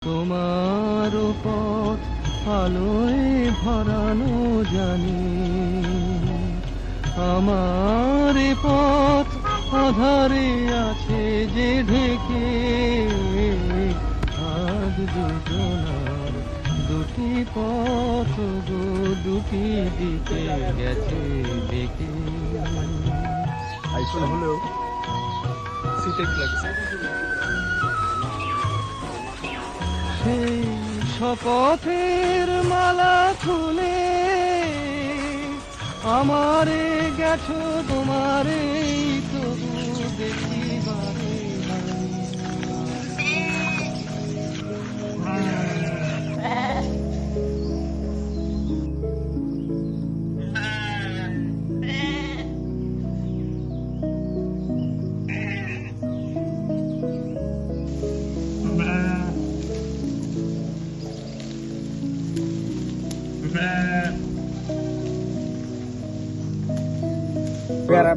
তোমার পথ আলোয় ভরানো জানি, আমার পথ আধারে আছে যে ঢেকে, আজ দুজনার দুটি পথ গো দুটি দিকে গেছে দেখে। আইফোন হলেও সিটেক লাগছে। সেই শপথের মালা খুলে আমারে গেছো তোমারে তবু দেখি বারে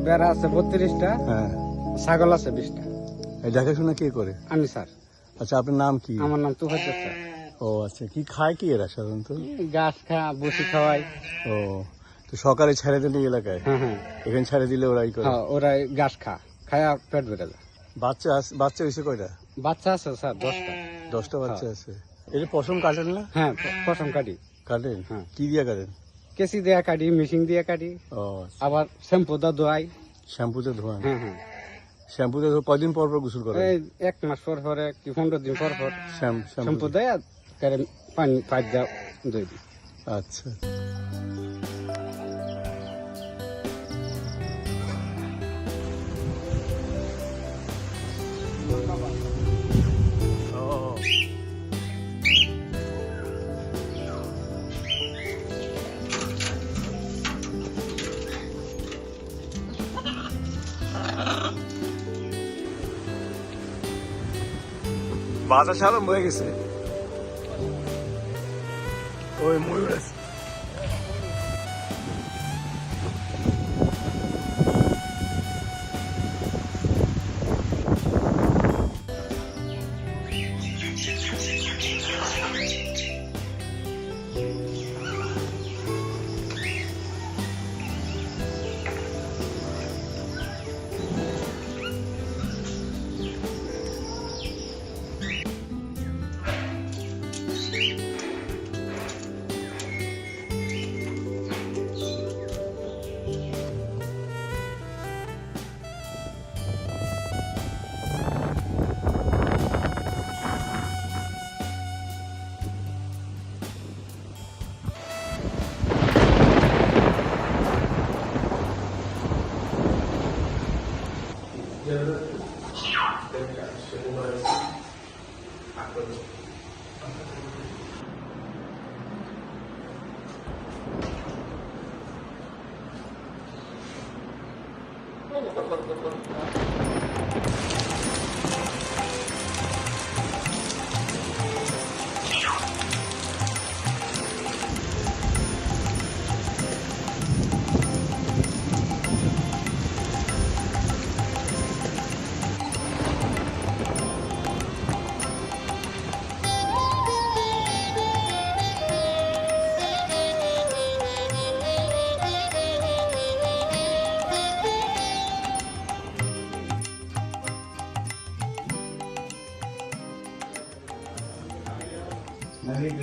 বেড়া আছে 32টা, হ্যাঁ, ছাগল আছে 20টা। এই দেখাশোনা কে করে? আমি স্যার। আচ্ছা, আপনার নাম কি? আমার নাম তুফাজ্জল স্যার। ও আচ্ছা, কি খায় কি এরা সাধারণত? গাছ বসি খাওয়াই। ও, তো সকালে ছেড়ে দেন এই এলাকায়? হ্যাঁ হ্যাঁ এখানে ছেড়ে দিলে ওরাই করে? হ্যাঁ, ওরাই ঘাস খায়া পেট ভরে যায়। বাচ্চা হয়েছে কয়টা? বাচ্চা আছে স্যার 10টা। 10টা বাচ্চা আছে। এটা পশম কাটেন না? হ্যাঁ, পশম কাটি। কাটেন? হ্যাঁ। কি দিয়ে কাটেন? কেসি দিয়া কাটি, মেশিন দিয়ে কাটি, ও, আবার শ্যাম্পু দা ধোয়াই। শ্যাম্পুতে ধোয়ান? হ্যাঁ হ্যাঁ, শ্যাম্পুতে কয়দিন পর পর গোসল করেন? এই 1 মাস পর পরে কি 15 দিন পর পর শ্যাম্পু? শ্যাম্পু দেয় আর পানি পাইপ দেওয়া ধুই দিই। আচ্ছা। বাজার আরম্ভ হয়ে গেছে। ওই ময়ূর আছে।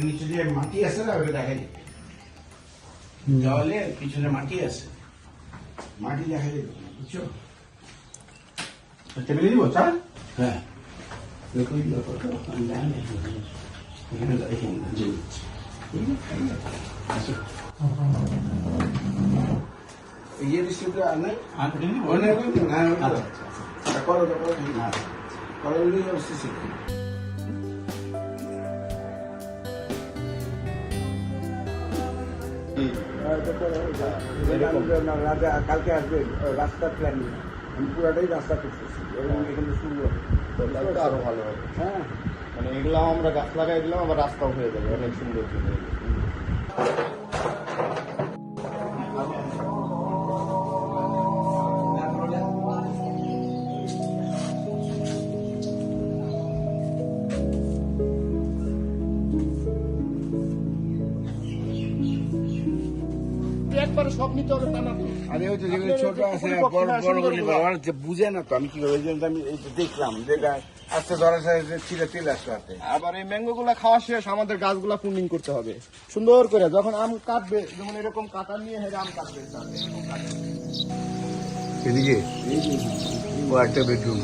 নিচে যে মাটি আছে না ওটা দেখা যাবে, জলের পিছনে মাটি আছে, মাটি দেখা যাবে, বুঝছো? টেবিলে দিব চাল? হ্যাঁ, ইয়ে ডিস্ট্রিক্টে আনে করো কালকে আসবে রাস্তার প্ল্যানিং, আমি পুরাটাই রাস্তা করতেছি এবং এখানে শুরু হবে, আরো ভালো হবে। হ্যাঁ, মানে এগুলো আমরা গাছ লাগাই দিলাম, আবার রাস্তাও হয়ে যাবে, অনেক সুন্দর সুন্দর। একবারে সব নিতে হবে তা না তো। আরে ওই তো যেগুলো ছোট আছে বড় বড় গুলি ওরা যে বুঝে না তো আমি কি করবো, এই জন্য তো আমি এই যে দেখলাম যে আস্তে ধরার সাথে ছিঁড়ে তেলে আসতে হাতে। আবার এই ম্যাঙ্গো গুলা খাওয়া শেষ, আমাদের গাছগুলা প্রুনিং করতে হবে সুন্দর করে। যখন আম কাটবে, যেমন এরকম কাটা নিয়ে হেরে আম কাটবে, এরকম কাটবে। এদিকে ও একটা বেডরুম।